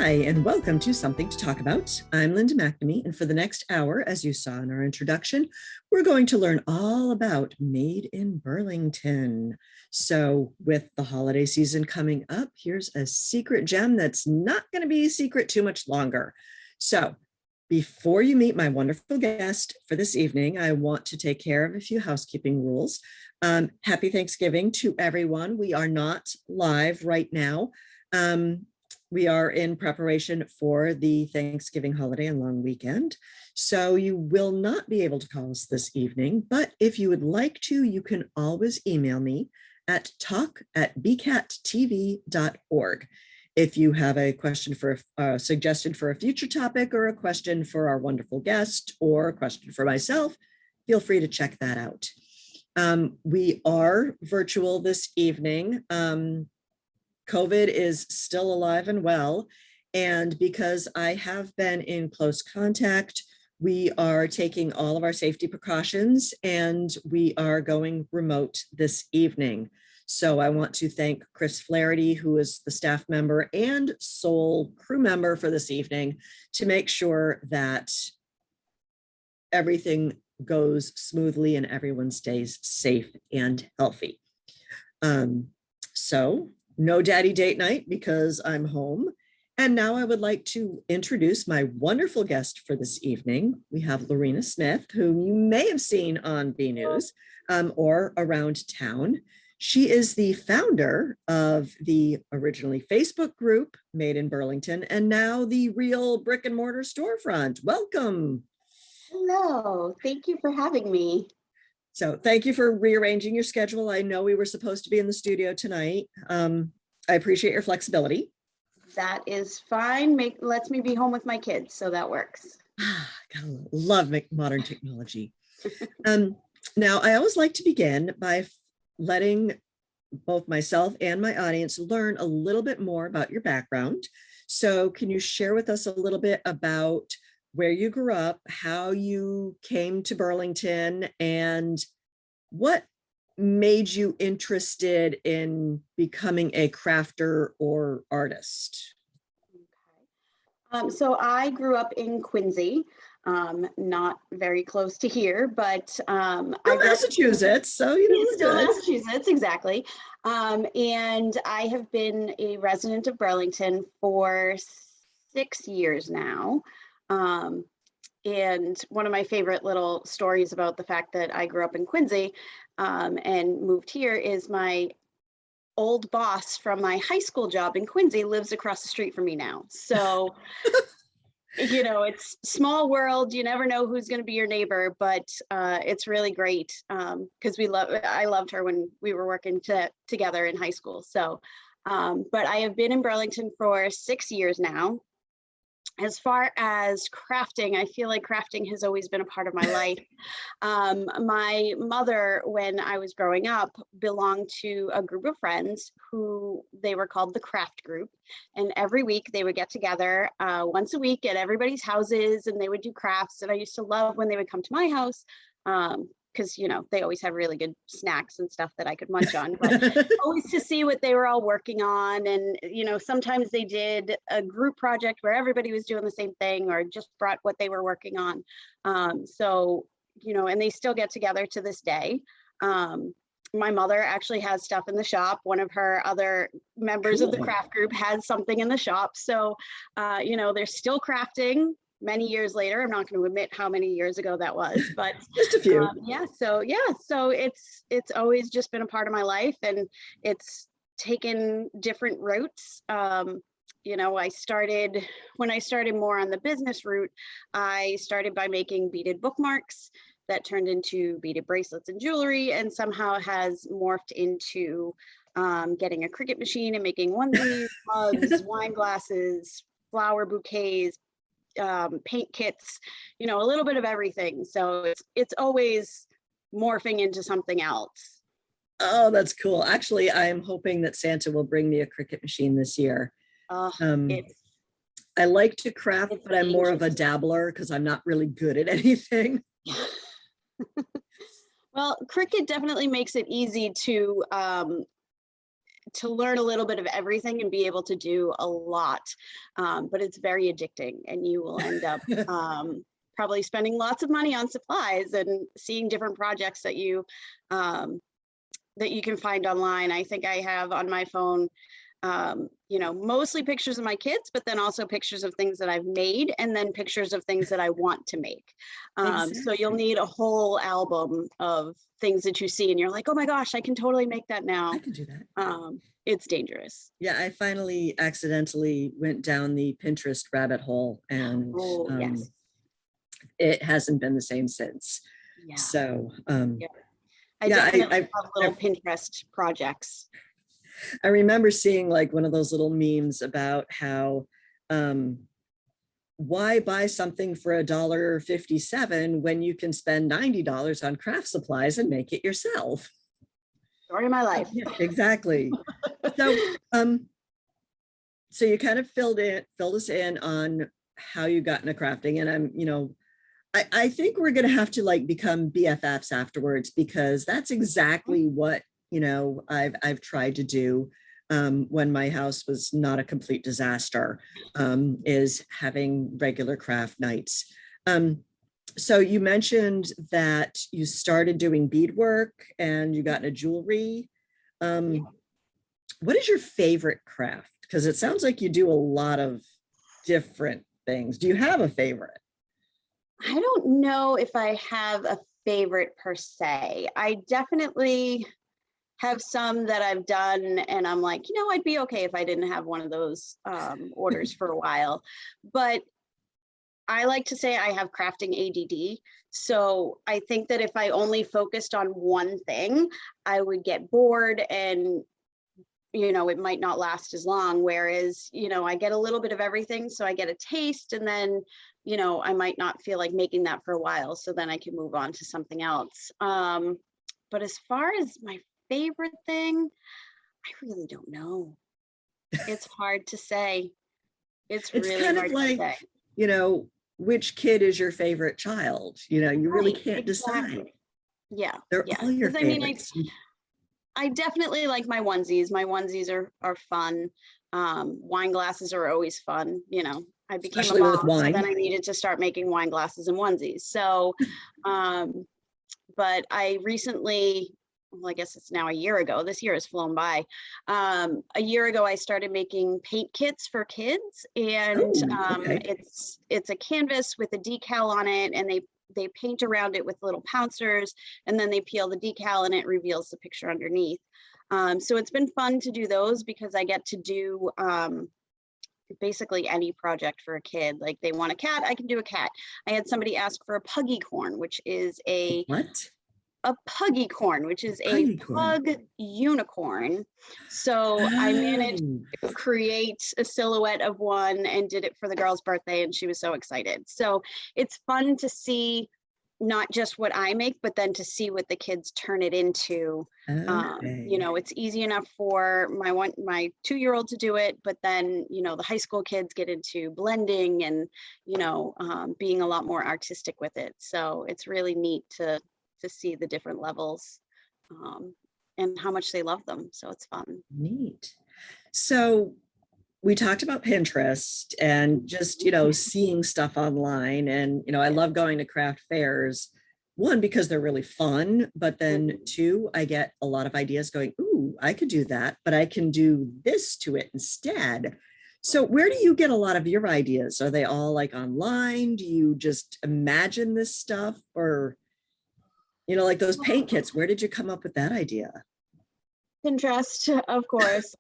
Hi, and welcome to Something to Talk About. I'm Linda McNamee, and for the next hour, as you saw in our introduction, we're going to learn all about Made in Burlington. So with the holiday season coming up, here's a secret gem that's not going to be a secret too much longer. So before you meet my wonderful guest for this evening, I want to take care of a few housekeeping rules. Happy Thanksgiving to everyone. We are not live right now. We are in preparation for the Thanksgiving holiday and long weekend. So you will not be able to call us this evening, but if you would like to, you can always email me at talk@bcattv.org. If you have a question for a suggestion for a future topic, or a question for our wonderful guest, or a question for myself, feel free to check that out. We are virtual this evening. COVID is still alive and well. And because I have been in close contact, we are taking all of our safety precautions and we are going remote this evening. So I want to thank Chris Flaherty, who is the staff member and sole crew member for this evening, to make sure that everything goes smoothly and everyone stays safe and healthy. So no daddy date night because I'm home. And now I would like to introduce my wonderful guest for this evening. We have Lorena Smith, whom you may have seen on B News or around town. She is the founder of the originally Facebook group Made in Burlington, and now the real brick and mortar storefront. Welcome. Hello, thank you for having me. So thank you for rearranging your schedule. I know we were supposed to be in the studio tonight. I appreciate your flexibility. That is fine. Lets me be home with my kids, so that works. Gotta love modern technology. Now, I always like to begin by letting both myself and my audience learn a little bit more about your background. So can you share with us a little bit about where you grew up, how you came to Burlington, and what made you interested in becoming a crafter or artist? Okay. So I grew up in Quincy, not very close to here, but Massachusetts, so you know, still Massachusetts, exactly. And I have been a resident of Burlington for 6 years now. And one of my favorite little stories about the fact that I grew up in Quincy and moved here is my old boss from my high school job in Quincy lives across the street from me now. So, you know, it's small world. You never know who's going to be your neighbor, but it's really great because I loved her when we were working together in high school. So, but I have been in Burlington for 6 years now. As far as crafting, I feel like crafting has always been a part of my life. My mother, when I was growing up, belonged to a group of friends who they were called the craft group. And every week they would get together once a week at everybody's houses and they would do crafts. And I used to love when they would come to my house. Because, you know, they always have really good snacks and stuff that I could munch on, but always to see what they were all working on. And, you know, sometimes they did a group project where everybody was doing the same thing or just brought what they were working on. So, you know, and they still get together to this day. My mother actually has stuff in the shop. One of her other members of the craft group has something in the shop. So, you know, they're still crafting. Many years later, I'm not going to admit how many years ago that was, but just a few. So it's always just been a part of my life, and it's taken different routes. You know, when I started more on the business route, I started by making beaded bookmarks that turned into beaded bracelets and jewelry, and somehow has morphed into getting a Cricut machine and making onesies, mugs, wine glasses, flower bouquets, paint kits, you know, a little bit of everything. So it's always morphing into something else. Oh, that's cool. Actually, I am hoping that Santa will bring me a Cricut machine this year. I like to craft, but I'm more of a dabbler because I'm not really good at anything. Well, Cricut definitely makes it easy to to learn a little bit of everything and be able to do a lot. But it's very addicting, and you will end up probably spending lots of money on supplies and seeing different projects that you can find online. I think I have on my phone, mostly pictures of my kids, but then also pictures of things that I've made, and then pictures of things that I want to make. So you'll need a whole album of things that you see and you're like, oh my gosh, I can totally make that now. I can do that. It's dangerous. Yeah, I finally accidentally went down the Pinterest rabbit hole, and Yes. it hasn't been the same since. Yeah. So yeah. I definitely have little Pinterest projects. I remember seeing like one of those little memes about how why buy something for $1.57 when you can spend $90 on craft supplies and make it yourself. Story of my life. Yeah, exactly. So you kind of filled us in on how you got into crafting, and I think we're going to have to like become BFFs afterwards, because that's exactly what I've tried to do when my house was not a complete disaster, is having regular craft nights. So you mentioned that you started doing beadwork and you got into jewelry. What is your favorite craft? Because it sounds like you do a lot of different things. Do you have a favorite? I don't know if I have a favorite per se. I definitely have some that I've done and I'm like, I'd be okay if I didn't have one of those orders for a while. But I like to say I have crafting ADD. So I think that if I only focused on one thing, I would get bored and it might not last as long. Whereas, I get a little bit of everything. So I get a taste, and then, I might not feel like making that for a while. So then I can move on to something else. But as far as my favorite thing, I really don't know. It's hard to say. It's really kind hard of like, to say. Which kid is your favorite child? You really can't decide. Yeah. They're all your favorites. I definitely like my onesies. My onesies are fun. Wine glasses are always fun. I became Especially a mom, with wine. so then I needed to start making wine glasses and onesies. So, but I recently, well, I guess it's now a year ago. This year has flown by. A year ago, I started making paint kits for kids, and okay. it's a canvas with a decal on it, and they paint around it with little pouncers, and then they peel the decal and it reveals the picture underneath. So it's been fun to do those, because I get to do basically any project for a kid. Like they want a cat, I can do a cat. I had somebody ask for a puggy-corn, which is a puggy-corn, which is a pug unicorn. So I managed to create a silhouette of one and did it for the girl's birthday, and she was so excited. So it's fun to see not just what I make, but then to see what the kids turn it into. It's easy enough for my 2-year-old to do it, but then, the high school kids get into blending and, being a lot more artistic with it. So it's really neat to see the different levels and how much they love them. So it's fun. Neat. So we talked about Pinterest and just, seeing stuff online. And, I love going to craft fairs. One, because they're really fun, but then two, I get a lot of ideas going, ooh, I could do that, but I can do this to it instead. So where do you get a lot of your ideas? Are they all like online? Do you just imagine this stuff? Or, like those paint kits, where did you come up with that idea? Pinterest, of course.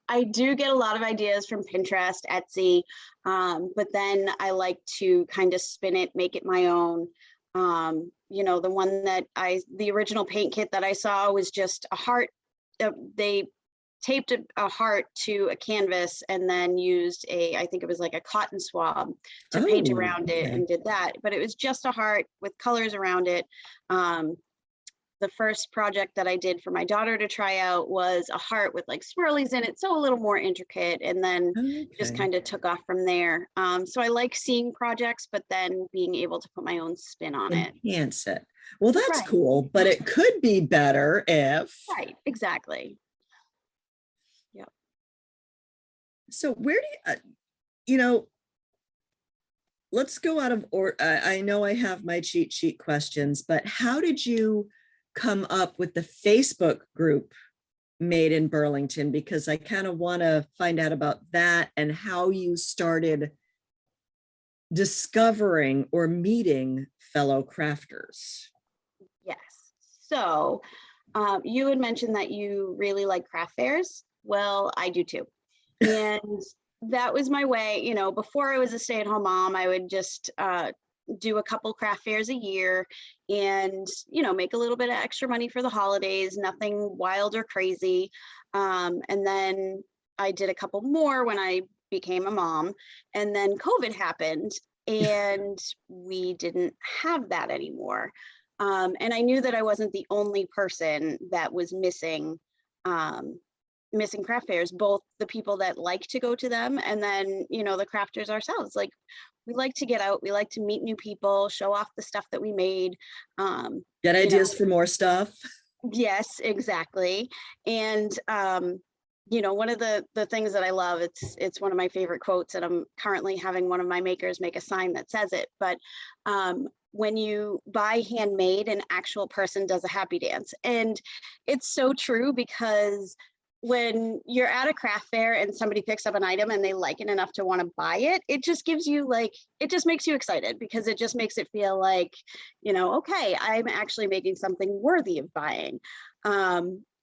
I do get a lot of ideas from Pinterest, Etsy, but then I like to kind of spin it, make it my own. The original paint kit that I saw was just a heart. They taped a heart to a canvas and then used I think it was like a cotton swab to paint around it and did that. But it was just a heart with colors around it. The first project that I did for my daughter to try out was a heart with like swirlies in it, so a little more intricate, and then just kind of took off from there. So I like seeing projects, but then being able to put my own spin on it. Enhance it. Well, that's cool, but it could be better if. Right, exactly. So where do you know, let's go out of order. I know I have my cheat sheet questions, but how did you come up with the Facebook group Made in Burlington? Because I kind of want to find out about that and how you started discovering or meeting fellow crafters. Yes. So you had mentioned that you really like craft fairs. Well, I do too. And that was my way, you know, before I was a stay-at-home mom, I would just do a couple craft fairs a year and, you know, make a little bit of extra money for the holidays, nothing wild or crazy. And then I did a couple more when I became a mom, and then COVID happened and we didn't have that anymore. And I knew that I wasn't the only person that was missing craft fairs, both the people that like to go to them and then, you know, the crafters ourselves. Like, we like to get out, we like to meet new people, show off the stuff that we made. Get ideas for more stuff. Yes, exactly. And you know, one of the things that I love, it's one of my favorite quotes, and I'm currently having one of my makers make a sign that says it, but when you buy handmade, an actual person does a happy dance. And it's so true, because when you're at a craft fair and somebody picks up an item and they like it enough to want to buy it, it just gives you like, it just makes you excited, because it just makes it feel like, you know, okay, I'm actually making something worthy of buying.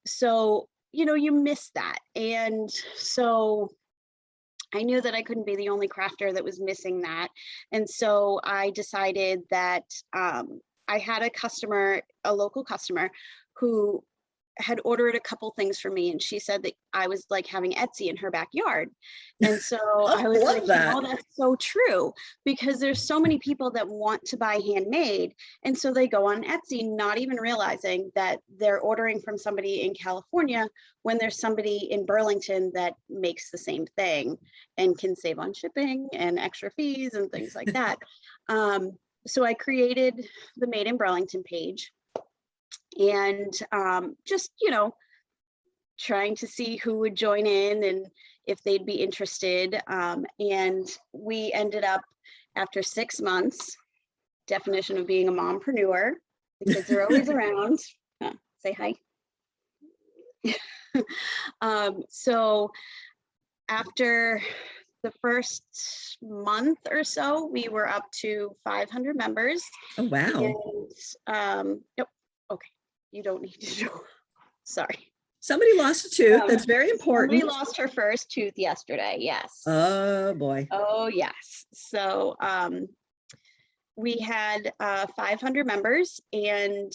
So, you know, you miss that. And so I knew that I couldn't be the only crafter that was missing that. And so I decided that I had a local customer who had ordered a couple things for me, and she said that I was like having Etsy in her backyard. And so I was like, that. you know, that's so true, because there's so many people that want to buy handmade, and so they go on Etsy not even realizing that they're ordering from somebody in California when there's somebody in Burlington that makes the same thing and can save on shipping and extra fees and things like that. So I created the Made in Burlington page, and just, you know, trying to see who would join in and if they'd be interested. And we ended up, after 6 months, definition of being a mompreneur, the kids are always around. Say hi. So after the first month or so, we were up to 500 members. Oh, wow. And nope. Okay, you don't need to know. Sorry. Somebody lost a tooth. That's very important. Somebody lost her first tooth yesterday. Yes. Oh boy. Oh yes. So we had 500 members and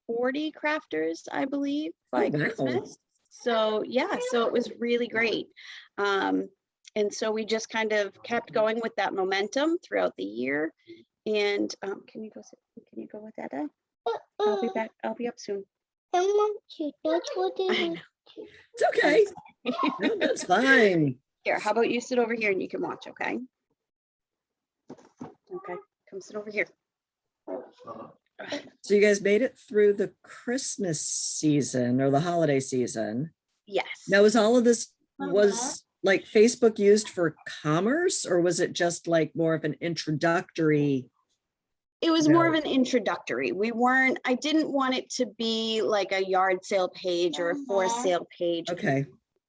40 crafters, I believe, by Christmas. So yeah, so it was really great. And so we just kind of kept going with that momentum throughout the year. And can you go with that? I'll be back. I'll be up soon. I want to. That's what it is. It's okay. No, that's fine. Here, how about you sit over here and you can watch, okay? Okay, come sit over here. So you guys made it through the Christmas season or the holiday season. Yes. Now, was all of this was like Facebook used for commerce, or was it just like more of an introductory? It was more of an introductory. I didn't want it to be like a yard sale page or a for sale page. Okay.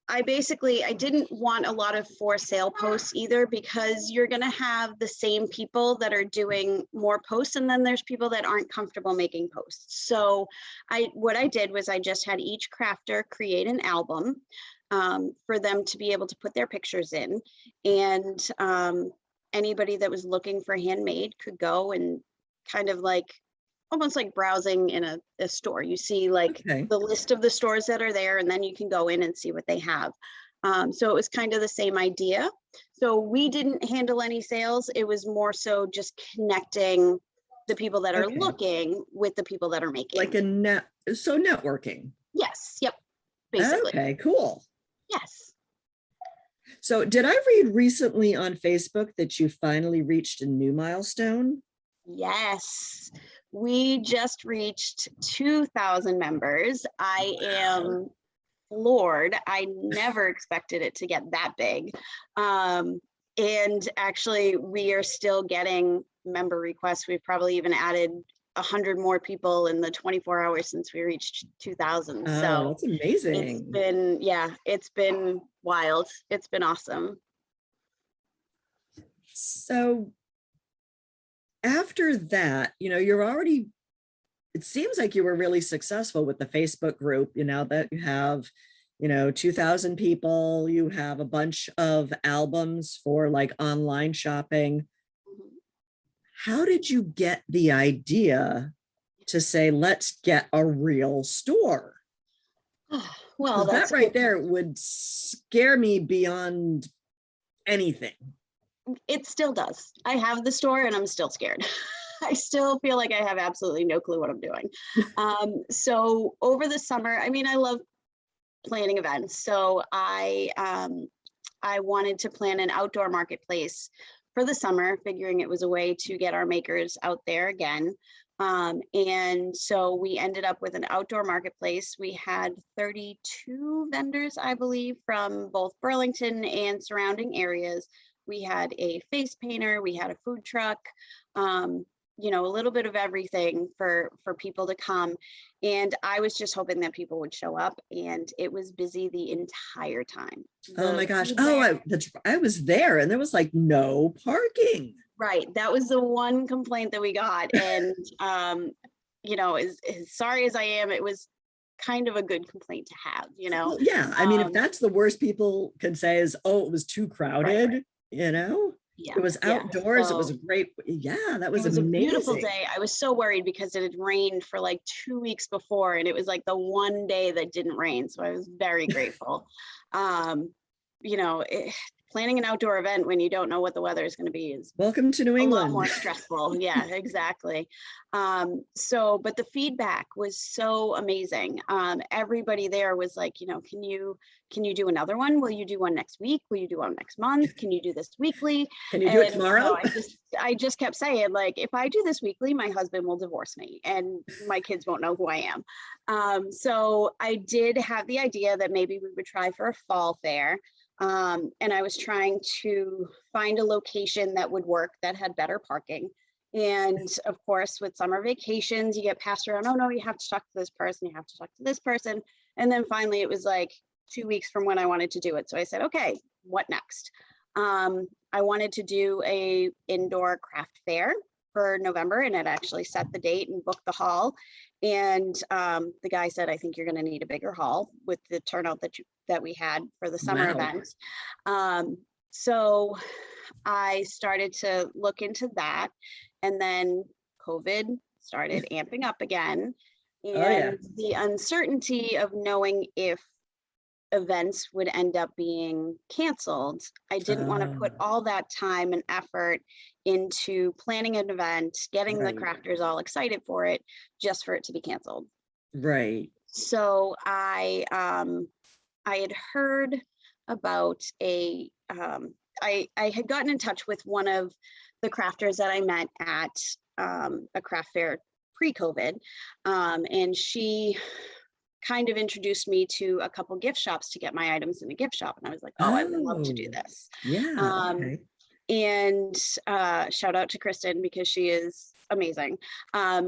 I didn't want a lot of for sale posts either, because you're going to have the same people that are doing more posts, and then there's people that aren't comfortable making posts. So what I did was I just had each crafter create an album for them to be able to put their pictures in, and anybody that was looking for handmade could go and kind of like almost like browsing in a store. You see like the list of the stores that are there, and then you can go in and see what they have. So it was kind of the same idea. So we didn't handle any sales. It was more so just connecting the people that are looking with the people that are making. Like so networking. Yes. Yep. Basically. Okay, cool. Yes. So did I read recently on Facebook that you finally reached a new milestone? Yes. We just reached 2,000 members. I am floored. I never expected it to get that big. And actually, we are still getting member requests. We've probably even added 100 more people in the 24 hours since we reached 2,000. Oh, So that's amazing. it's been, yeah, it's been wild. It's been awesome. So after that, you're already, it seems like you were really successful with the Facebook group, that you have, 2,000 people, you have a bunch of albums for like online shopping. How did you get the idea to say, let's get a real store? Well, That that's right there would scare me beyond anything. It still does. I have the store and I'm still scared. I still feel like I have absolutely no clue what I'm doing. So over the summer, I mean, I love planning events. So I wanted to plan an outdoor marketplace for the summer, figuring it was a way to get our makers out there again. And so we ended up with an outdoor marketplace. We had 32 vendors, I believe, from both Burlington and surrounding areas. We had a face painter, we had a food truck, a little bit of everything for people to come. And I was just hoping that people would show up, and it was busy the entire time. Oh my gosh. Oh, I was there and there was like no parking. Right. That was the one complaint that we got. And, as sorry as I am, it was kind of a good complaint to have, Well, yeah. I mean, if that's the worst people can say is, oh, it was too crowded, right. Yeah, it was outdoors. So it was a great, that was it was amazing. a beautiful day. I was so worried because it had rained for like 2 weeks before, and it was like the one day that didn't rain. So I was very grateful. Planning an outdoor event when you don't know what the weather is going to be is welcome to New England. A lot more stressful. Yeah, exactly. But the feedback was so amazing. Everybody there was like, can you do another one? Will you do one next week? Will you do one next month? Can you do this weekly? Can you do it tomorrow? I just kept saying, like, if I do this weekly, my husband will divorce me and my kids won't know who I am. So I did have the idea that maybe we would try for a fall fair. And I was trying to find a location that would work, that had better parking. And of course, with summer vacations, you get passed around, oh no, you have to talk to this person, you have to talk to this person. And then finally it was like 2 weeks from when I wanted to do it. So I said, okay, what next? I wanted to do a indoor craft fair for November, and it actually set the date and booked the hall. And the guy said, I think you're going to need a bigger hall with the turnout that we had for the summer event. So I started to look into that, and then COVID started amping up again. And the uncertainty of knowing if events would end up being canceled, I didn't want to put all that time and effort into planning an event, getting the crafters all excited for it, just for it to be canceled. Right. So I had heard about I had gotten in touch with one of the crafters that I met at a craft fair pre-COVID, and she kind of introduced me to a couple gift shops to get my items in a gift shop. And I was like, I would love to do this. Yeah. And shout out to Kristen, because she is amazing.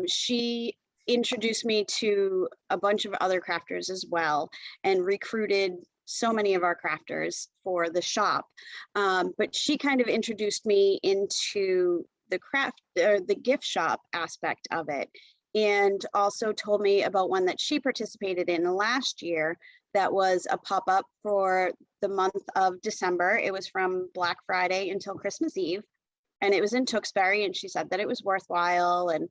She introduced me to a bunch of other crafters as well, and recruited so many of our crafters for the shop. But she kind of introduced me into the craft or the gift shop aspect of it, and also told me about one that she participated in last year that was a pop-up for the month of December. It was from Black Friday until Christmas Eve, and it was in Tewksbury, and she said that it was worthwhile. And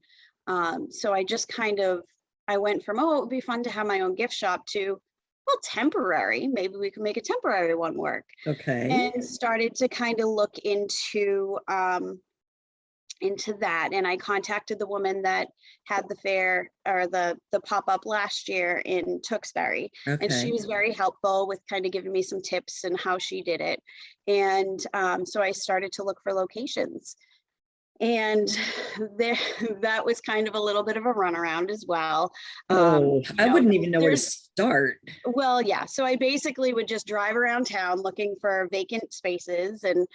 so I just I went from, it would be fun to have my own gift shop, to, well, temporary, maybe we can make a temporary one work. Okay. And started to kind of look into that. And I contacted the woman that had the fair, or the pop-up last year in Tewksbury. Okay. And she was very helpful with kind of giving me some tips and how she did it. And so I started to look for locations. And there, that was kind of a little bit of a runaround as well. Oh, I wouldn't even know where to There's start. Well, yeah. So I basically would just drive around town looking for vacant spaces and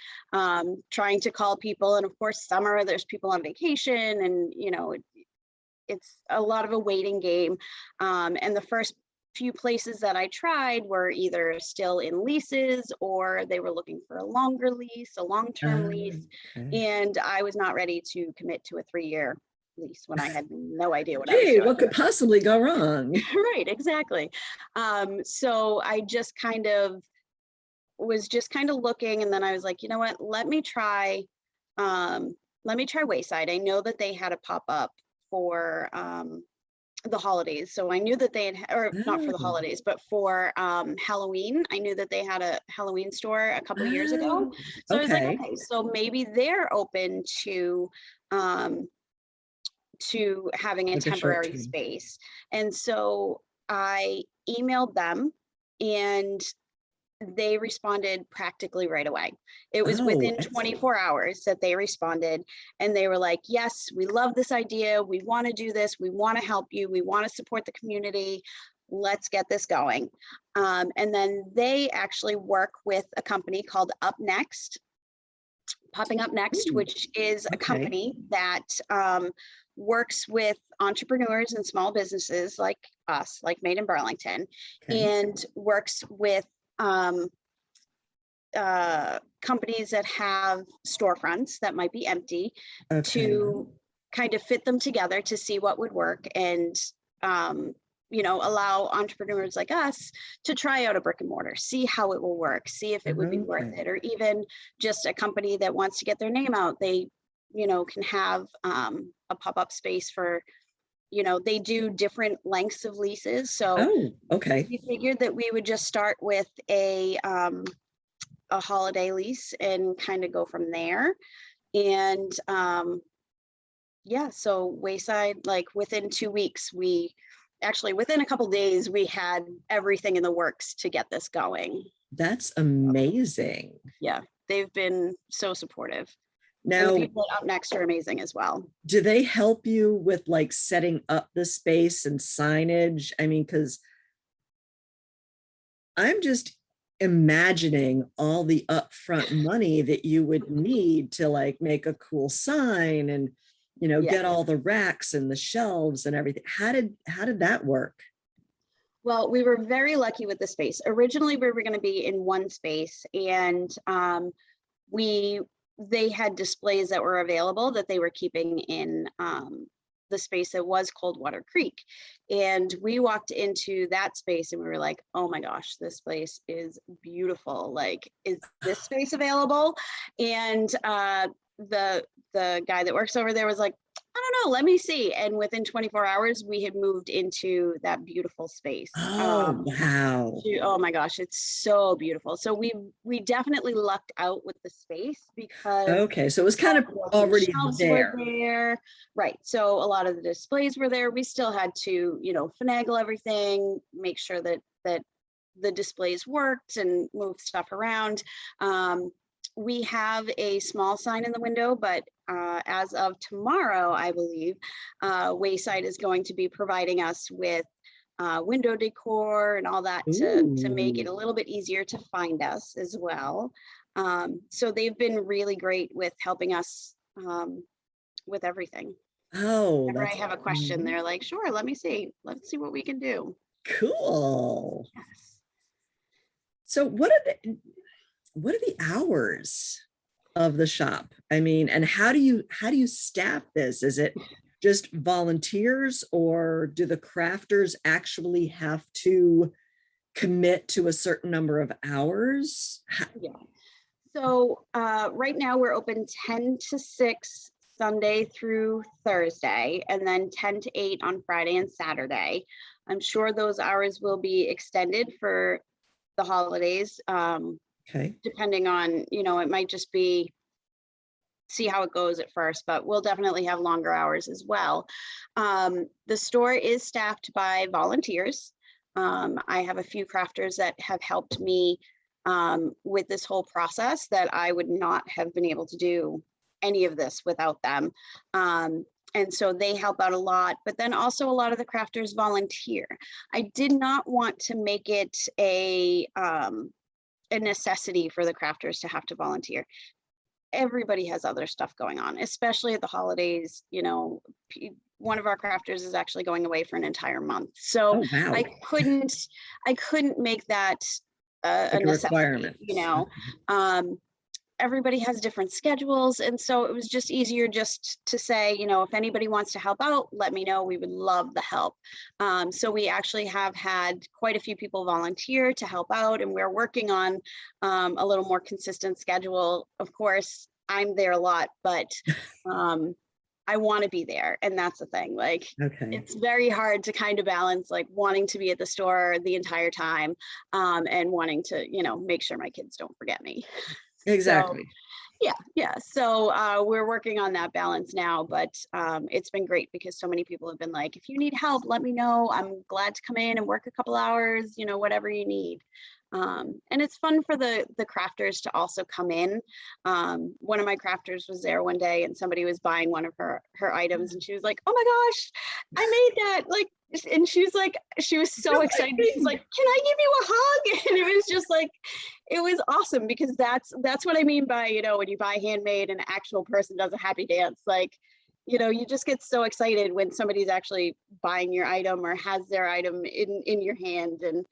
trying to call people. And of course, summer, there's people on vacation, and it's a lot of a waiting game. And the first few places that I tried were either still in leases, or they were looking for a longer lease, a long-term lease. Okay. And I was not ready to commit to a 3-year lease when I had no idea what I was Hey, doing. what could possibly go wrong? Right, exactly. So I just kind of was looking, and then I was like, you know what, let me try Wayside. I know that they had a pop-up for the holidays. So I knew that they had, or not for the Oh, holidays, but for Halloween. I knew that they had a Halloween store a couple years ago. oh, So I was like, okay. okay, so maybe they're open um, to having a Like a short temporary term. space. And so I emailed them, and they responded practically right away. It was Oh, within excellent. 24 hours that they responded, and they were like, yes, we love this idea. We want to do this. We want to help you. We want to support the community. Let's get this going. And then they actually work with a company called Popping Up Next, Ooh, which is a okay. company that works with entrepreneurs and small businesses like us, like Made in Burlington, Okay. and works with um, companies that have storefronts that might be empty, Okay. to kind of fit them together to see what would work, and um, allow entrepreneurs like us to try out a brick and mortar, see how it will work, see if it would be worth Okay. it. Or even just a company that wants to get their name out, they can have a pop-up space for, they do different lengths of leases. So Oh, okay. we figured that we would just start with a holiday lease and kind of go from there. And yeah, so Wayside, like within 2 weeks, within a couple days, we had everything in the works to get this going. That's amazing. Yeah, they've been so supportive. And the Now, people at Up Next are amazing as well. do they help you with like setting up the space and signage? I mean, because I'm just imagining all the upfront money that you would need to like make a cool sign and Yeah. get all the racks and the shelves and everything. How did that work? Well, we were very lucky with the space. Originally, we were going to be in one space, and they had displays that were available that they were keeping in the space that was Coldwater Creek. And we walked into that space and we were like, oh my gosh, this place is beautiful. Like, is this space available? And the guy that works over there was like, I don't know, let me see. And within 24 hours, we had moved into that beautiful space. Oh, wow. Oh my gosh, it's so beautiful. So we definitely lucked out with the space, because Okay, so it was kind all of the walk-in already shelves were there. there. Right. So a lot of the displays were there. We still had to, finagle everything, make sure that the displays worked and move stuff around. We have a small sign in the window, but as of tomorrow, I believe, Wayside is going to be providing us with window decor and all that to make it Ooh. a little bit easier to find us as well. So they've been really great with helping us with everything. Oh, Whenever I that's have a question, amazing. they're like, sure, let me see. Let's see what we can do. Cool. Yes. So what are the hours of the shop? I mean, and how do you staff this? Is it just volunteers, or do the crafters actually have to commit to a certain number of hours? Yeah. So right now we're open 10 to 6 Sunday through Thursday, and then 10 to 8 on Friday and Saturday. I'm sure those hours will be extended for the holidays, Okay. depending on, it might just be see how it goes at first, but we'll definitely have longer hours as well. The store is staffed by volunteers. I have a few crafters that have helped me with this whole process that I would not have been able to do any of this without them. And so they help out a lot, but then also a lot of the crafters volunteer. I did not want to make it a necessity for the crafters to have to volunteer. Everybody has other stuff going on, especially at the holidays. You know, one of our crafters is actually going away for an entire month. So Oh, wow. I couldn't make that a Like a necessity, requirement. you know. Everybody has different schedules. And so it was just easier just to say, you know, if anybody wants to help out, let me know. We would love the help. So we actually have had quite a few people volunteer to help out, and we're working on a little more consistent schedule. Of course, I'm there a lot, but I want to be there. And that's the thing. Like, Okay. it's very hard to kind of balance like wanting to be at the store the entire time and wanting to, you know, make sure my kids don't forget me. Exactly. So, yeah. So we're working on that balance now, but it's been great because so many people have been like, if you need help, let me know. I'm glad to come in and work a couple hours, you know, whatever you need. And it's fun for the crafters to also come in. One of my crafters was there one day and somebody was buying one of her items and she was like, oh my gosh, I made that. Like, and she was like, she was so excited. She's like, can I give you a hug? And it was just like, it was awesome because that's what I mean by, you know, when you buy handmade and an actual person does a happy dance, like, you know, you just get so excited when somebody's actually buying your item or has their item in your hand. And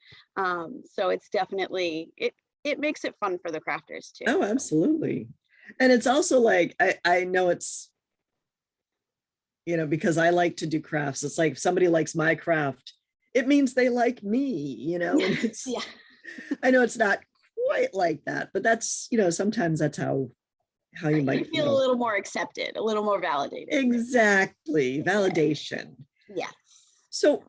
so it's definitely, it makes it fun for the crafters too. Oh, absolutely. And it's also like, I know it's, you know, because I like to do crafts. It's like if somebody likes my craft, it means they like me, you know, and it's, Yeah. I know it's not quite like that, but that's, you know, sometimes that's how you might You feel a little more accepted, a little more validated. Exactly. Validation. Yeah. So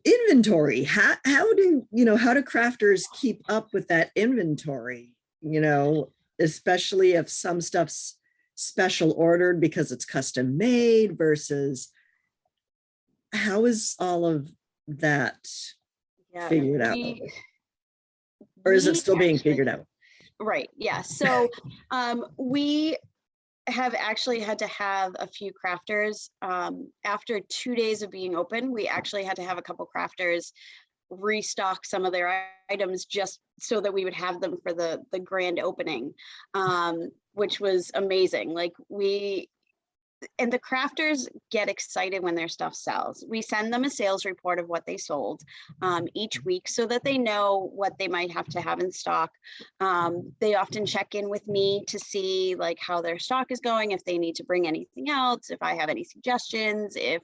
inventory, how do, you know, how do crafters keep up with that inventory, you know, especially if some stuff's special ordered because it's custom made versus how is all of that figured out? Or is it still being figured out? Right. Yeah. So we have actually had to have a few crafters after 2 days of being open. We actually had to have a couple crafters restock some of their items just so that we would have them for the grand opening, which was amazing. Like and the crafters get excited when their stuff sells. We send them a sales report of what they sold each week so that they know what they might have to have in stock. They often check in with me to see like how their stock is going, if they need to bring anything else, if I have any suggestions, if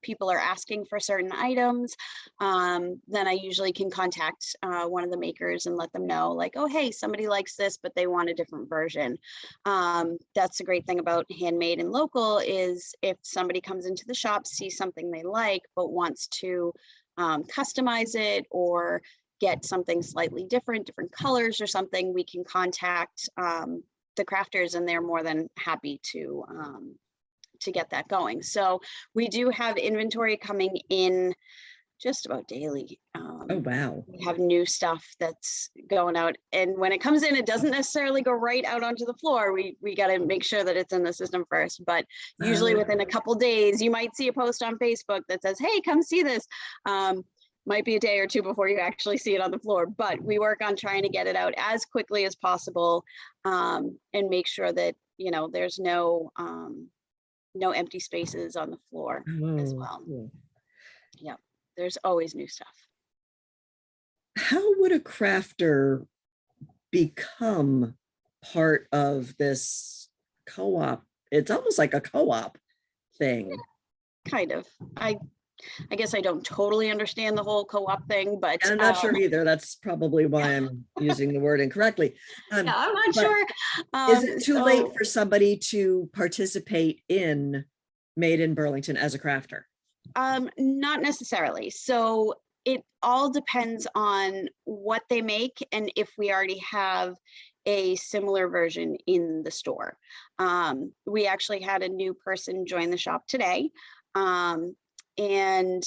people are asking for certain items, then I usually can contact one of the makers and let them know like, oh, hey, somebody likes this, but they want a different version. That's the great thing about handmade and local is if somebody comes into the shop, sees something they like, but wants to customize it or get something slightly different colors or something, we can contact the crafters and they're more than happy to get that going. So we do have inventory coming in just about daily. Oh, wow. We have new stuff that's going out. And when it comes in, it doesn't necessarily go right out onto the floor. We got to make sure that it's in the system first. But usually within a couple days, you might see a post on Facebook that says, hey, come see this. Might be a day or two before you actually see it on the floor. But we work on trying to get it out as quickly as possible and make sure that, you know, there's no empty spaces on the floor as well. Cool. Yeah. There's always new stuff. How would a crafter become part of this co-op? It's almost like a co-op thing. Kind of. I guess I don't totally understand the whole co-op thing, but and I'm not sure either. That's probably why I'm using the word incorrectly. Yeah, I'm not sure. Is it too late for somebody to participate in Made in Burlington as a crafter? Not necessarily. So it all depends on what they make and if we already have a similar version in the store. We actually had a new person join the shop today. And,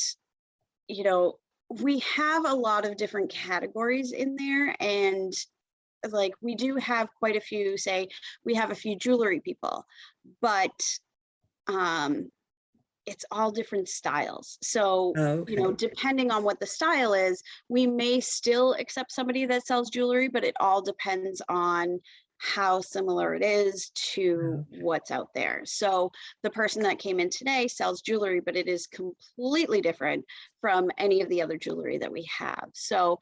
you know, we have a lot of different categories in there and like we do have quite a few, say we have a few jewelry people, but it's all different styles. So, Okay. depending on what the style is, we may still accept somebody that sells jewelry, but it all depends on how similar it is to Okay. what's out there. So the person that came in today sells jewelry, but it is completely different from any of the other jewelry that we have. So,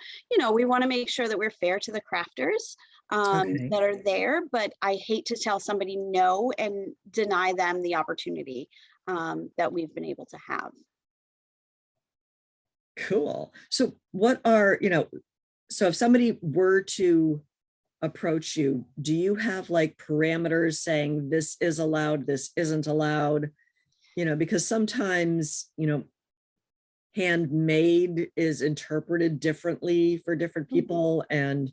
we want to make sure that we're fair to the crafters Okay. that are there, but I hate to tell somebody no and deny them the opportunity that we've been able to have. Cool. So what are, so if somebody were to approach you, do you have like parameters saying this is allowed, this isn't allowed? Because sometimes, handmade is interpreted differently for different Mhm. people. And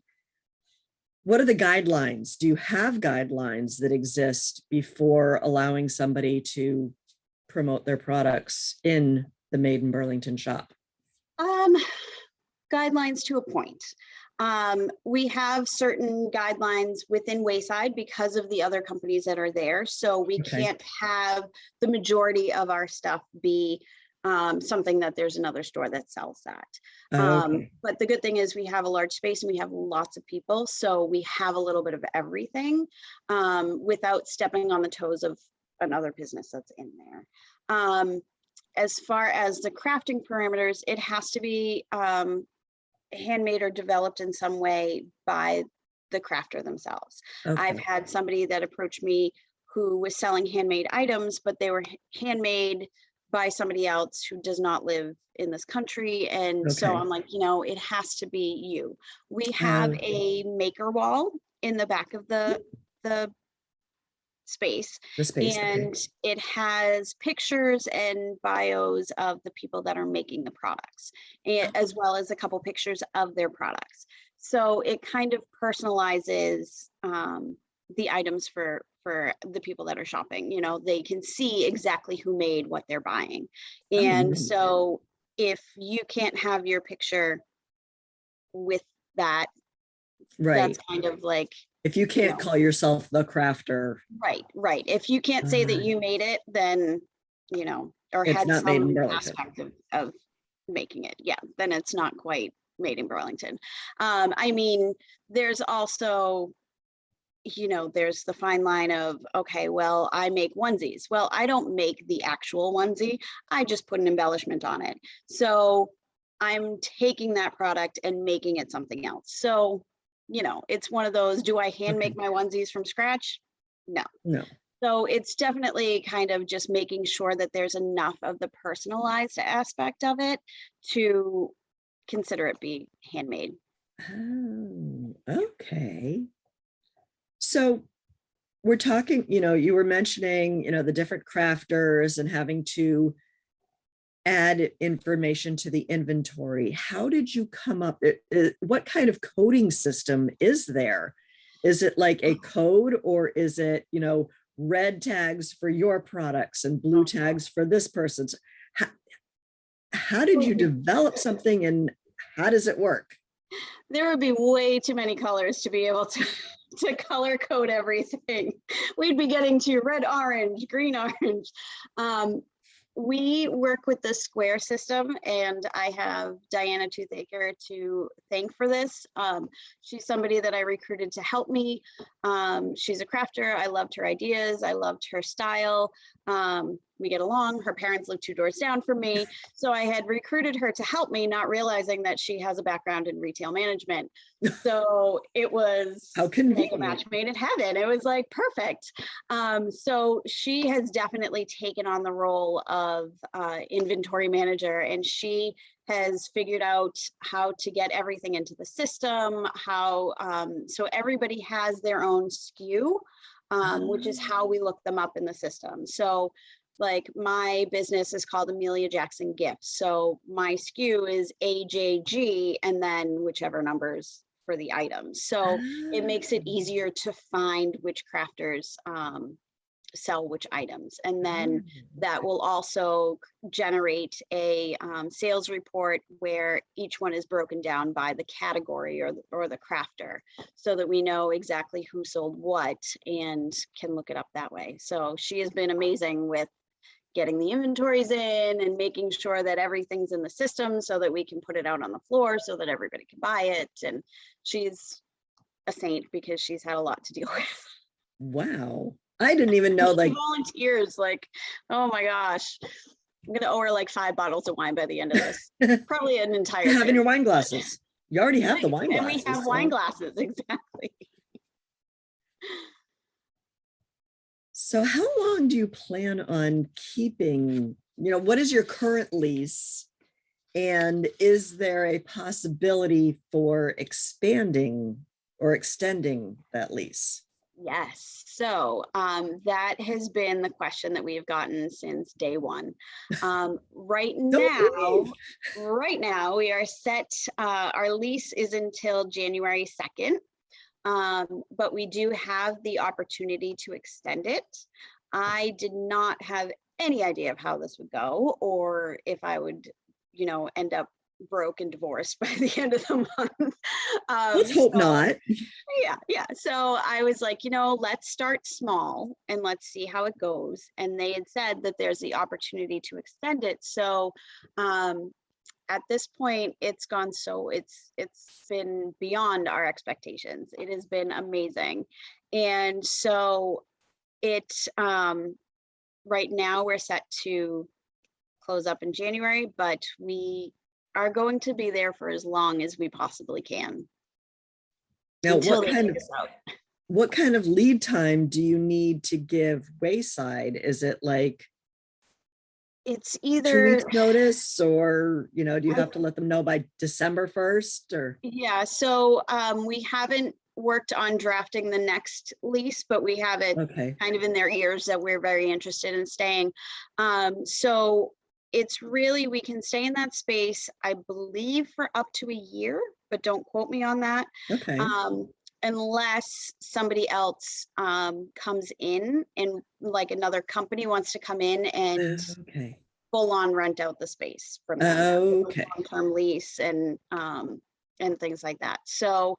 what are the guidelines? Do you have guidelines that exist before allowing somebody to promote their products in the Made in Burlington shop? Um, Guidelines to a point. We have certain guidelines within Wayside because of the other companies that are there. So we Okay. can't have the majority of our stuff be something that there's another store that sells that. Okay. But the good thing is we have a large space and we have lots of people. So we have a little bit of everything without stepping on the toes of another business that's in there. As far as the crafting parameters, it has to be handmade or developed in some way by the crafter themselves. I've Okay. had somebody that approached me who was selling handmade items, but they were handmade by somebody else who does not live in this country. And so Okay. I'm like, it has to be you. We have Okay. a maker wall in the back of the space, The space. Okay. and it has pictures and bios of the people that are making the products, as well as a couple pictures of their products. So it kind of personalizes the items for the people that are shopping. They can see exactly who made what they're buying. Oh, And neat. so if you can't have your picture with that, that's Right. kind of like, If you you can't know call yourself the crafter, Right. If you can't say that uh, you made it, then, or it's had not made in some Burlington. aspect of making it, yeah, then it's not quite made in Burlington. I mean, there's also, there's the fine line of, okay, well, I make onesies. Well, I don't make the actual onesie. I just put an embellishment on it. So I'm taking that product and making it something else. So, it's one of those, do I hand Okay. make my onesies from scratch? No. No. So it's definitely kind of just making sure that there's enough of the personalized aspect of it to consider it be handmade. Oh, okay. So we're talking, you were mentioning, the different crafters and having to add information to the inventory. How did you come up? What kind of coding system is there? Is it like a code, or is it, red tags for your products and blue tags for this person's? How did you develop something, and how does it work? There would be way too many colors to be able to to color code everything. We'd be getting to red, orange, green, orange. Um, we work with the Square system, and I have Diana Toothaker to thank for this. She's somebody that I recruited to help me. She's a crafter. I loved her ideas. I loved her style. We get along. Her parents live 2 doors down from me. So I had recruited her to help me, not realizing that she has a background in retail management. So it was How like a convenient. match made in heaven. It was like perfect. So she has definitely taken on the role of inventory manager, and she has figured out how to get everything into the system, so everybody has their own SKU, which is how we look them up in the system. So like my business is called Amelia Jackson Gifts. So my SKU is AJG and then whichever numbers for the items. So it makes it easier to find which crafters sell which items. And then that will also generate a sales report where each one is broken down by the category or the crafter, so that we know exactly who sold what and can look it up that way. So she has been amazing with getting the inventories in and making sure that everything's in the system so that we can put it out on the floor so that everybody can buy it. And she's a saint because she's had a lot to deal with. Wow. I didn't even know, like, volunteers, like, oh my gosh, I'm gonna owe her like 5 bottles of wine by the end of this. Probably an entire you have in your fifth. wine glasses. You already have the wine And glasses. we have wine glasses, exactly. So how long do you plan on keeping, what is your current lease? And is there a possibility for expanding or extending that lease? Yes, so that has been the question that we have gotten since day one. Right now we are set, our lease is until January 2nd. But we do have the opportunity to extend it. I did not have any idea of how this would go, or if I would, end up broke and divorced by the end of the month. Let's hope not. Yeah. So I was like, let's start small and let's see how it goes. And they had said that there's the opportunity to extend it. So at this point, it's gone it's been beyond our expectations. It has been amazing. And so right now we're set to close up in January, but we are going to be there for as long as we possibly can. Now, what kind of lead time do you need to give Wayside? Is it like it's 2 either weeks notice, or do you have to let them know by December 1st? Or yeah, so we haven't worked on drafting the next lease, but we have it kind of in their ears that we're very interested in staying. So it's really, we can stay in that space, I believe, for up to a year, but don't quote me on that. Okay. Unless somebody else comes in and like another company wants to come in and full on rent out the space from them. Long-term lease and things like that. So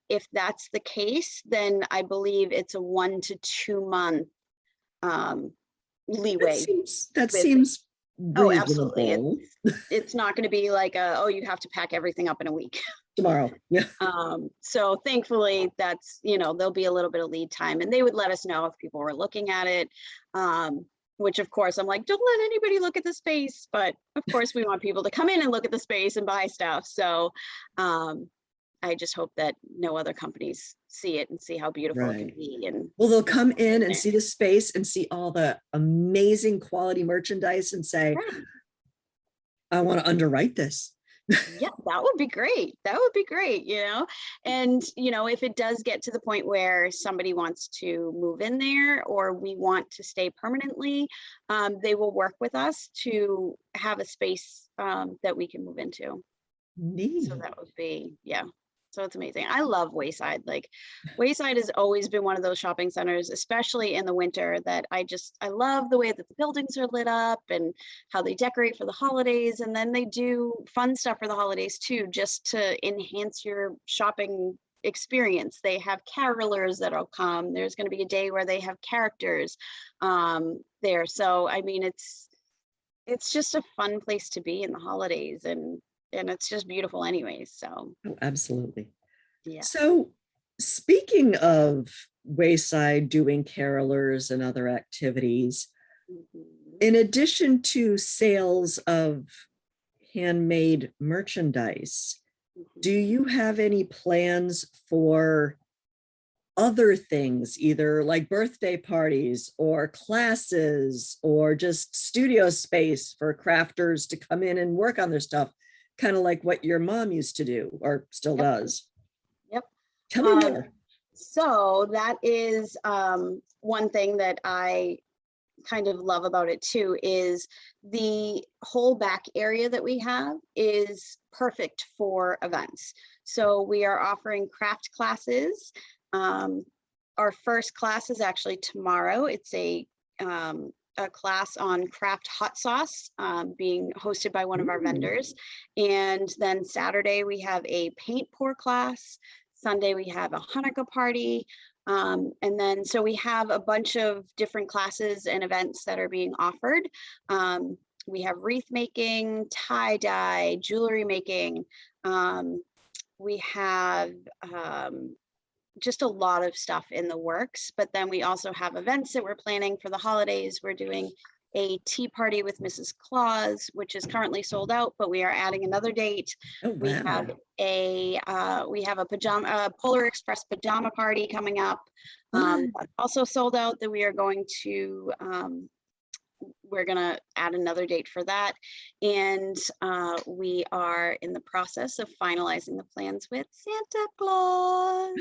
if that's the case, then I believe it's a 1 to 2 month leeway. That seems reasonable. Oh, absolutely. It's not going to be like you have to pack everything up in a week. Tomorrow. Yeah. So thankfully that's, there'll be a little bit of lead time, and they would let us know if people were looking at it. Which of course I'm like, don't let anybody look at the space, but of course we want people to come in and look at the space and buy stuff. So I just hope that no other companies see it and see how beautiful it can be. And well, they'll come in and see the space and see all the amazing quality merchandise and say, I want to underwrite this. Yeah, that would be great. That would be great, and, if it does get to the point where somebody wants to move in there or we want to stay permanently, they will work with us to have a space that we can move into. Neat. So that would be, so it's amazing. I love Wayside. Like Wayside has always been one of those shopping centers, especially in the winter, that I love the way that the buildings are lit up and how they decorate for the holidays. And then they do fun stuff for the holidays too, just to enhance your shopping experience. They have carolers that'll come. There's going to be a day where they have characters there. So, I mean, it's just a fun place to be in the holidays, and it's just beautiful anyways. So absolutely. Yeah. So speaking of Wayside doing carolers and other activities, in addition to sales of handmade merchandise, do you have any plans for other things, either like birthday parties or classes or just studio space for crafters to come in and work on their stuff? Kind of like what your mom used to do or still does. Yep. Tell me more. So that is one thing that I kind of love about it too, is the whole back area that we have is perfect for events. So we are offering craft classes our first class is actually tomorrow. It's a class on craft hot sauce being hosted by one of our Ooh. vendors. And then Saturday we have a paint pour class. Sunday we have a Hanukkah party. And then so we have a bunch of different classes and events that are being offered. We have wreath making, tie-dye, jewelry making. We have just a lot of stuff in the works, but then we also have events that we're planning for the holidays. We're doing a tea party with Mrs. Claus, which is currently sold out, but we are adding another date. Oh, We wow. have a Polar Express pajama party coming up. That's also sold out that we are going to we're going to add another date for that. And we are in the process of finalizing the plans with Santa Claus.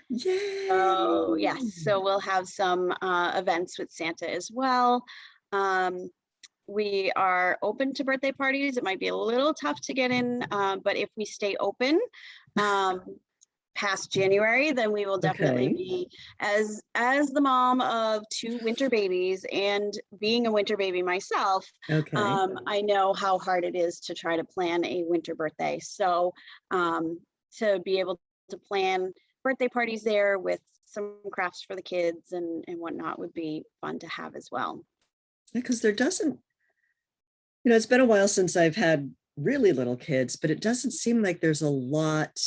Yay. Oh, yes. So we'll have some events with Santa as well. We are open to birthday parties. It might be a little tough to get in, but if we stay open past January, then we will definitely be, as the mom of 2 winter babies and being a winter baby myself, I know how hard it is to try to plan a winter birthday. So to be able to plan birthday parties there with some crafts for the kids and whatnot would be fun to have as well. Because there doesn't, it's been a while since I've had really little kids, but it doesn't seem like there's a lot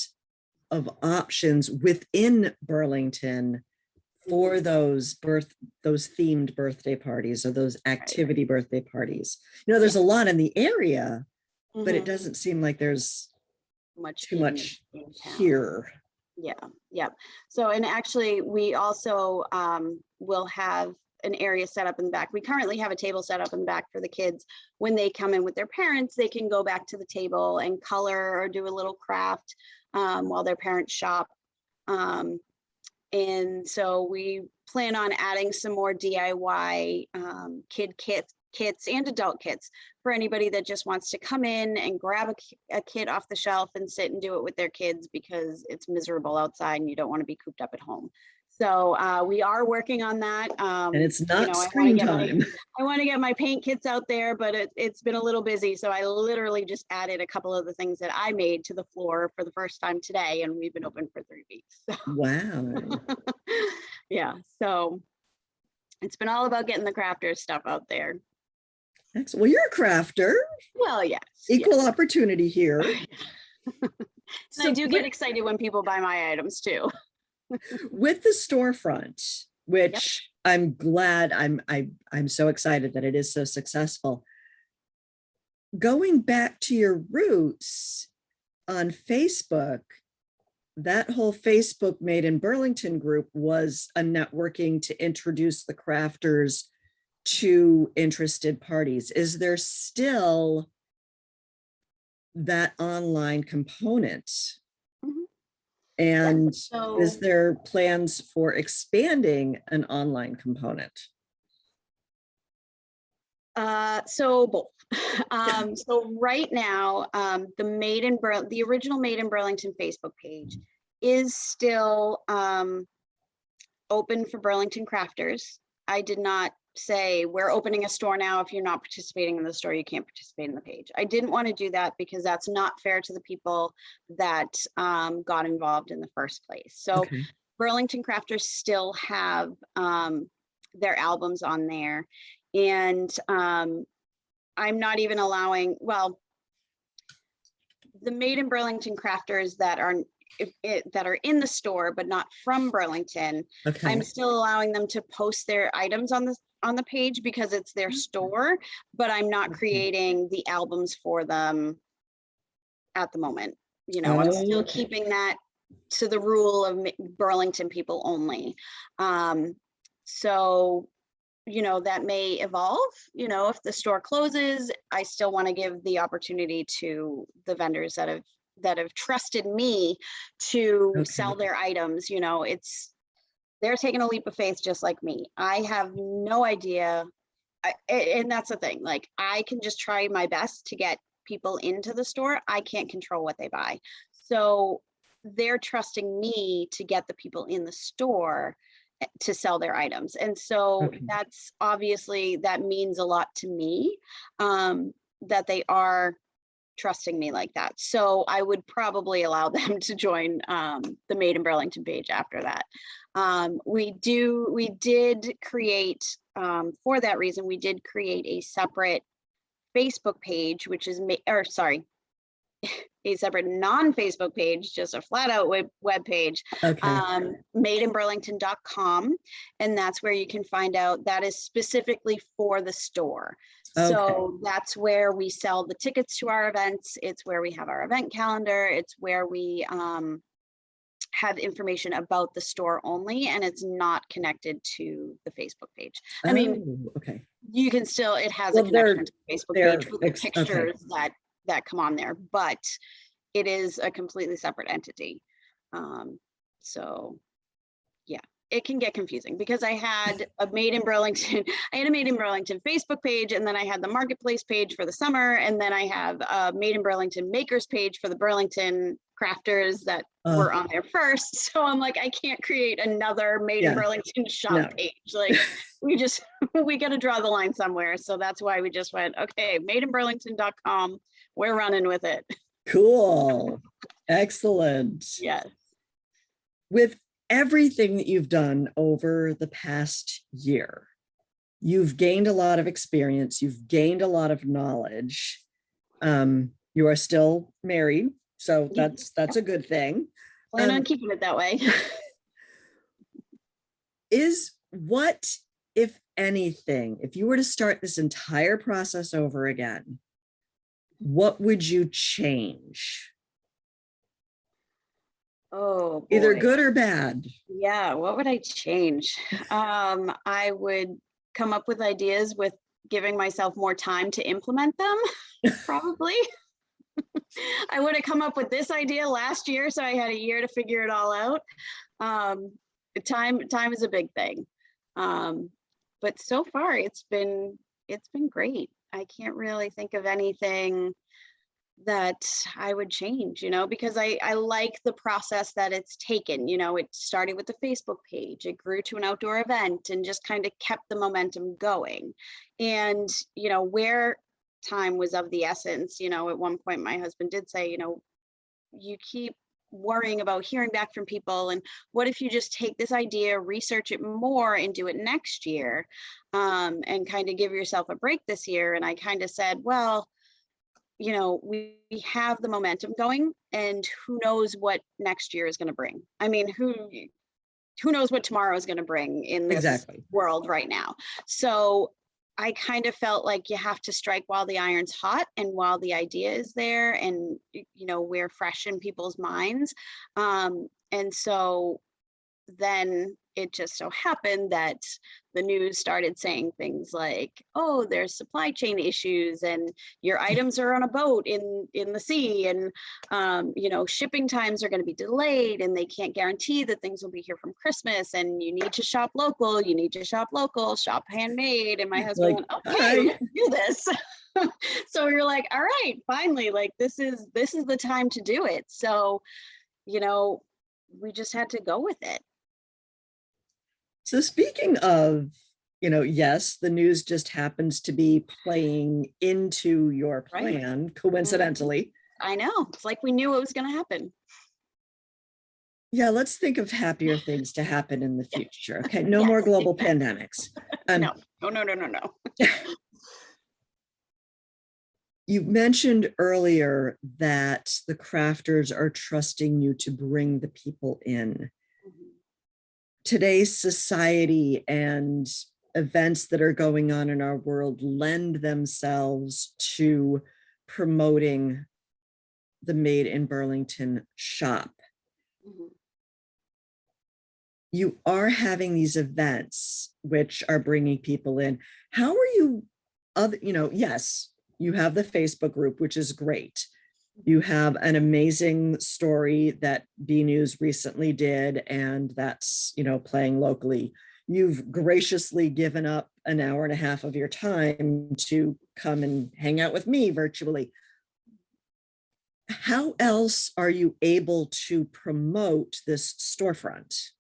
of options within Burlington for those themed birthday parties or those activity birthday parties. There's a lot in the area, but it doesn't seem like there's too much here. Yeah. So, and actually we also will have an area set up in the back. We currently have a table set up in the back for the kids. When they come in with their parents, they can go back to the table and color or do a little craft while their parents shop. And so we plan on adding some more DIY kid kits and adult kits for anybody that just wants to come in and grab a kit off the shelf and sit and do it with their kids because it's miserable outside and you don't want to be cooped up at home. So we are working on that. And it's not screen time. I want to get my paint kits out there, but it's been a little busy. So I literally just added a couple of the things that I made to the floor for the first time today, and we've been open for 3 weeks. So. Wow. Yeah, so it's been all about getting the crafters stuff out there. Excellent. Well, you're a crafter. Well, yes. Equal opportunity here. So I do get excited when people buy my items too. With the storefront, which I'm glad, I'm so excited that it is so successful. Going back to your roots on Facebook, that whole Facebook Made in Burlington group was a networking to introduce the crafters to interested parties. Is there still that online component? And is there plans for expanding an online component? So both. So right now, the original Made in Burlington Facebook page is still open for Burlington crafters. I did not say we're opening a store now. If you're not participating in the store, you can't participate in the page. I didn't want to do that because that's not fair to the people that got involved in the first place. So Burlington crafters still have their albums on there, and I'm not even allowing, the Made in Burlington crafters that are in the store but not from Burlington, I'm still allowing them to post their items on the page because it's their store, but I'm not creating the albums for them at the moment. I'm still keeping that to the rule of Burlington people only. So that may evolve. If the store closes, I still want to give the opportunity to the vendors that have trusted me to sell their items. They're taking a leap of faith just like me. I have no idea. And that's the thing, like I can just try my best to get people into the store. I can't control what they buy. So they're trusting me to get the people in the store. to sell their items. And so Okay. that's obviously, that means a lot to me, that they are trusting me like that. So I would probably allow them to join the Made in Burlington page after that. We did create, for that reason, we did create a separate Facebook page, which is, a separate non-Facebook page, just a flat out web page, Okay. madeinburlington.com. And that's where you can find out, that is specifically for the store. Okay. So that's where we sell the tickets to our events. It's where we have our event calendar. It's where we have information about the store only, and it's not connected to the Facebook page. I mean, okay. you can still, it has Well, a connection to the Facebook page with the okay. pictures that come on there, but it is a completely separate entity. So yeah, it can get confusing because I had a Made in Burlington, I had a Made in Burlington Facebook page, and then I had the marketplace page for the summer, and then I have a Made in Burlington makers page for the Burlington crafters that were on there first. So I'm like, I can't create another Made in Burlington shop page. Like we got to draw the line somewhere. So that's why we just went, okay, madeinburlington.com. We're running with it. Cool. Excellent. Yes. With everything that you've done over the past year, you've gained a lot of experience. You've gained a lot of knowledge. You are still married, so that's a good thing. Plan on keeping it that way. What, if anything, if you were to start this entire process over again, what would you change? Oh, boy. Either good or bad. Yeah, what would I change? I would come up with ideas with giving myself more time to implement them, probably. I would have come up with this idea last year, so I had a year to figure it all out. Time is a big thing. But so far it's been great. I can't really think of anything that I would change, because I like the process that it's taken. It started with the Facebook page, it grew to an outdoor event, and just kind of kept the momentum going. And, where time was of the essence, at one point my husband did say, you keep worrying about hearing back from people, and what if you just take this idea, research it more, and do it next year, and kind of give yourself a break this year. And I kind of said, well, we have the momentum going, and who knows what next year is going to bring. I mean, who knows what tomorrow is going to bring in this world right now. So I kind of felt like you have to strike while the iron's hot and while the idea is there, and we're fresh in people's minds. And so then it just so happened that the news started saying things like, oh, there's supply chain issues, and your items are on a boat in the sea, and shipping times are going to be delayed, and they can't guarantee that things will be here from Christmas, and you need to shop local, shop handmade. And my husband went, okay, let's do this. So you're like, all right, finally, like this is the time to do it. So we just had to go with it. So speaking of, yes, the news just happens to be playing into your plan, coincidentally. I know. It's like we knew it was going to happen. Yeah, let's think of happier things to happen in the future. Okay, no more global pandemics. No. You mentioned earlier that the crafters are trusting you to bring the people in. Today's society and events that are going on in our world lend themselves to promoting the Made in Burlington shop. You are having these events which are bringing people in. How are you, yes, you have the Facebook group, which is great. You have an amazing story that B News recently did, and that's, playing locally. You've graciously given up an hour and a half of your time to come and hang out with me virtually. How else are you able to promote this storefront?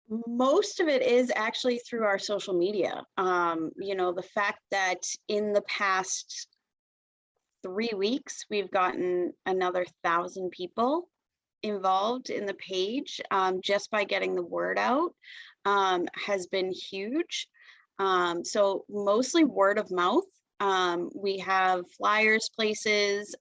Most of it is actually through our social media. The fact that in the past 3 weeks, we've gotten another 1,000 people involved in the page, just by getting the word out, has been huge. So mostly word of mouth. We have flyers places,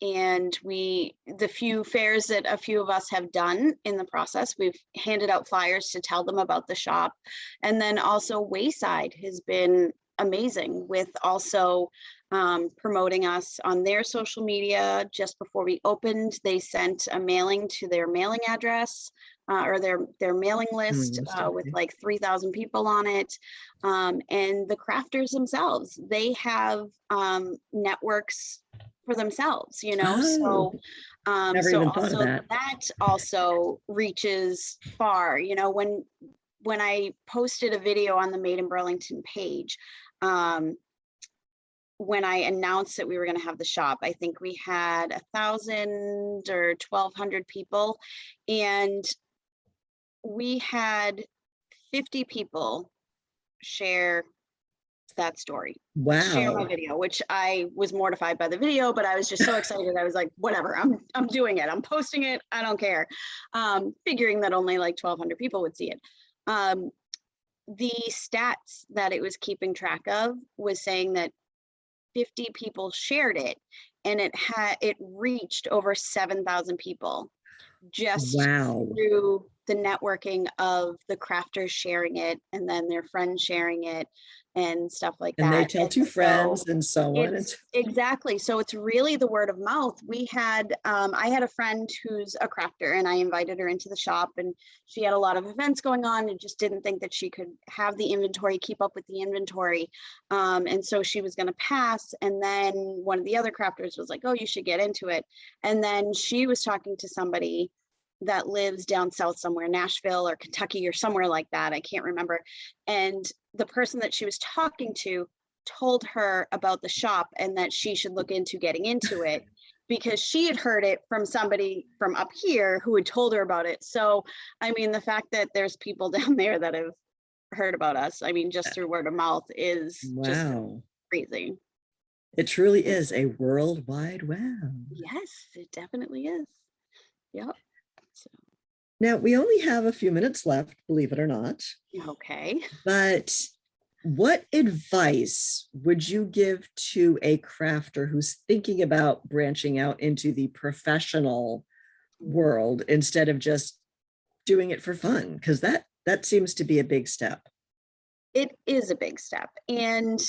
and the few fairs that a few of us have done in the process, we've handed out flyers to tell them about the shop. And then also Wayside has been amazing with also promoting us on their social media. Just before we opened, they sent a mailing to their mailing address, or their mailing list, with like 3,000 people on it. And the crafters themselves, they have networks for themselves, Oh, never so even thought of also that. that also reaches far. When I posted a video on the Made in Burlington page, when I announced that we were going to have the shop, I think we had 1,000 or 1,200 people, and we had 50 people share that story, share my Wow. video, which I was mortified by the video, but I was just so excited. I was like, whatever, I'm doing it. I'm posting it. I don't care. Figuring that only like 1,200 people would see it. The stats that it was keeping track of was saying that 50 people shared it, and it reached over 7,000 people just Wow. through the networking of the crafters sharing it, and then their friends sharing it and stuff like And they that. tell And two so friends and so on. it's exactly, so it's really the word of mouth. I had a friend who's a crafter, and I invited her into the shop, and she had a lot of events going on and just didn't think that she could have the inventory, keep up with the inventory. And so she was going to pass. And then one of the other crafters was like, oh, you should get into it. And then she was talking to somebody that lives down south somewhere, Nashville or Kentucky or somewhere like that. I can't remember. And the person that she was talking to told her about the shop and that she should look into getting into it, because she had heard it from somebody from up here who had told her about it. So, I mean, the fact that there's people down there that have heard about us, I mean, just through word of mouth is just wow. crazy. It truly is a worldwide wow. Yes, it definitely is. Yep. So, Now, we only have a few minutes left, believe it or not, okay. but what advice would you give to a crafter who's thinking about branching out into the professional world instead of just doing it for fun? Because that seems to be a big step. It is a big step. And,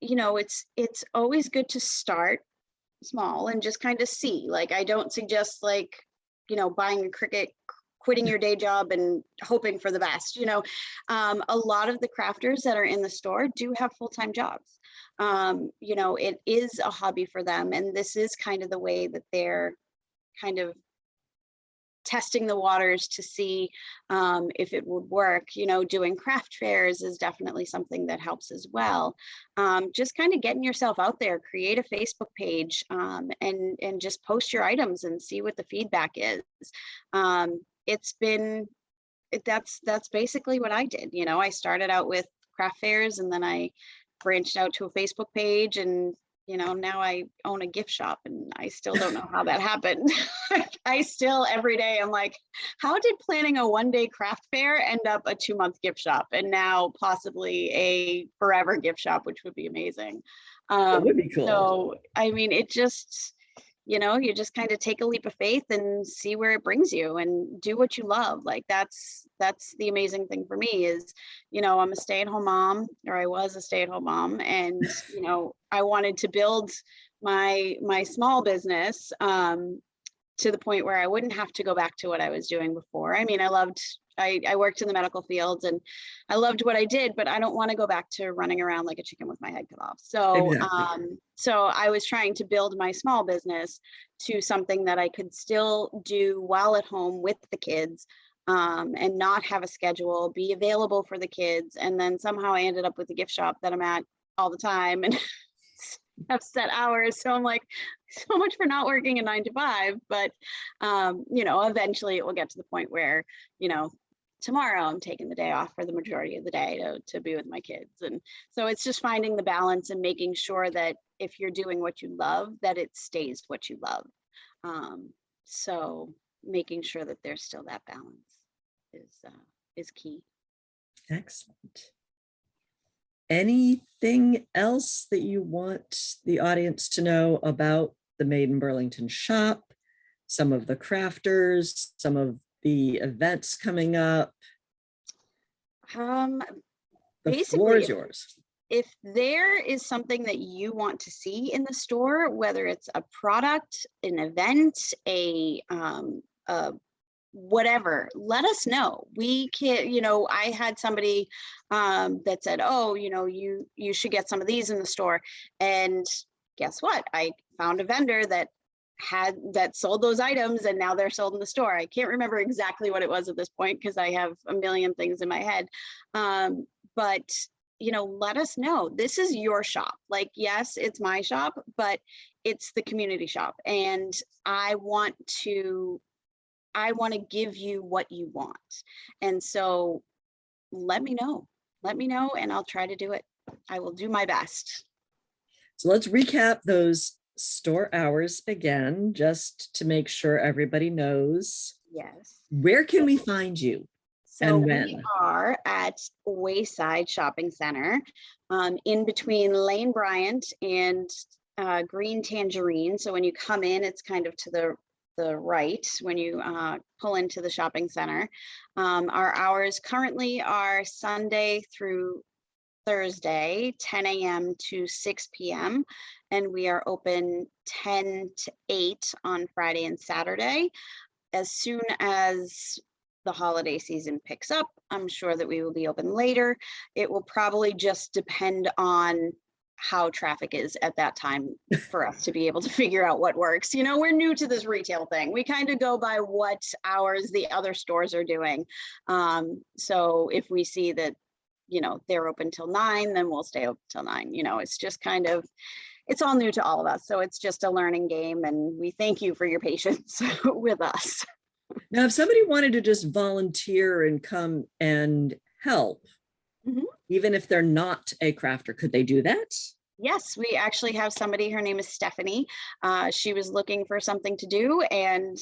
it's always good to start small and just kind of see. Like, I don't suggest buying a Cricut, quitting your day job and hoping for the best. A lot of the crafters that are in the store do have full-time jobs. It is a hobby for them, and this is kind of the way that they're kind of testing the waters to see if it would work. Doing craft fairs is definitely something that helps as well. Just kind of getting yourself out there, create a Facebook page, and just post your items and see what the feedback is. That's basically what I did. I started out with craft fairs, and then I branched out to a Facebook page, and now I own a gift shop, and I still don't know how that happened. I still, every day, I'm like, how did planning a one-day craft fair end up a 2-month gift shop, and now possibly a forever gift shop, which would be amazing. That would be cool. So, I mean, it just, you just kind of take a leap of faith and see where it brings you, and do what you love. Like, that's the amazing thing for me is, I'm a stay-at-home mom, or I was a stay-at-home mom, and, I wanted to build my small business to the point where I wouldn't have to go back to what I was doing before. I mean, I worked in the medical field, and I loved what I did, but I don't want to go back to running around like a chicken with my head cut off. So, Exactly. so I was trying to build my small business to something that I could still do while at home with the kids, and not have a schedule, be available for the kids. And then somehow I ended up with a gift shop that I'm at all the time, and have set hours. So I'm like, so much for not working a 9 to 5, but eventually it will get to the point where, tomorrow I'm taking the day off for the majority of the day to be with my kids. And so it's just finding the balance and making sure that if you're doing what you love, that it stays what you love. So making sure that there's still that balance is key. Excellent. Anything else that you want the audience to know about the Made in Burlington shop, some of the crafters, some of the events coming up? The floor is yours. If there is something that you want to see in the store, whether it's a product, an event, a whatever, let us know. We can, I had somebody that said, oh, you should get some of these in the store. And guess what? I found a vendor that sold those items, and now they're sold in the store. I can't remember exactly what it was at this point because I have a million things in my head. But let us know. This is your shop. Like, yes, it's my shop, but it's the community shop. And I want to give you what you want. And so let me know, and I'll try to do it. I will do my best. So let's recap those store hours again, just to make sure everybody knows. Yes. Where can we find you? So we are at Wayside Shopping Center, in between Lane Bryant and Green Tangerine. So when you come in, it's kind of to the right when you pull into the shopping center. Our hours currently are Sunday through Thursday, 10 a.m. to 6 p.m. And we are open 10 to 8 on Friday and Saturday. As soon as the holiday season picks up, I'm sure that we will be open later. It will probably just depend on how traffic is at that time for us to be able to figure out what works. We're new to this retail thing. We kind of go by what hours the other stores are doing. So if we see that, they're open till 9, then we'll stay open till 9. It's just kind of, it's all new to all of us. So it's just a learning game, and we thank you for your patience with us. Now, if somebody wanted to just volunteer and come and help, even if they're not a crafter, could they do that? Yes, we actually have somebody, her name is Stephanie. She was looking for something to do, and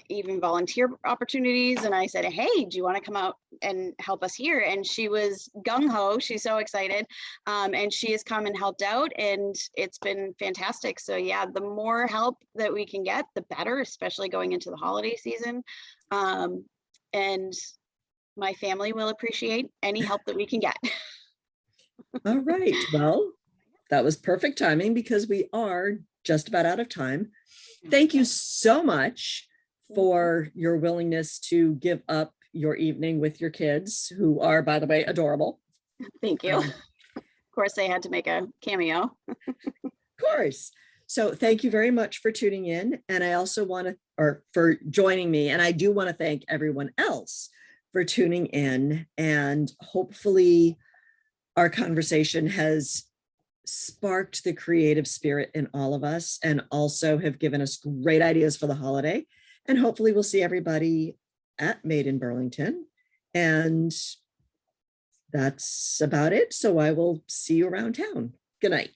even volunteer opportunities. And I said, hey, do you want to come out and help us here? And she was gung-ho. She's so excited. And she has come and helped out, and it's been fantastic. So yeah, the more help that we can get, the better, especially going into the holiday season. And my family will appreciate any help that we can get. All right. Well, that was perfect timing because we are just about out of time. Thank you so much for your willingness to give up your evening with your kids, who are, by the way, adorable. Thank you. Of course, they had to make a cameo. Of course. So thank you very much for tuning in. And I also for joining me. And I do want to thank everyone else for tuning in. And hopefully our conversation has sparked the creative spirit in all of us, and also have given us great ideas for the holiday. And hopefully we'll see everybody at Made in Burlington. And that's about it. So I will see you around town. Good night.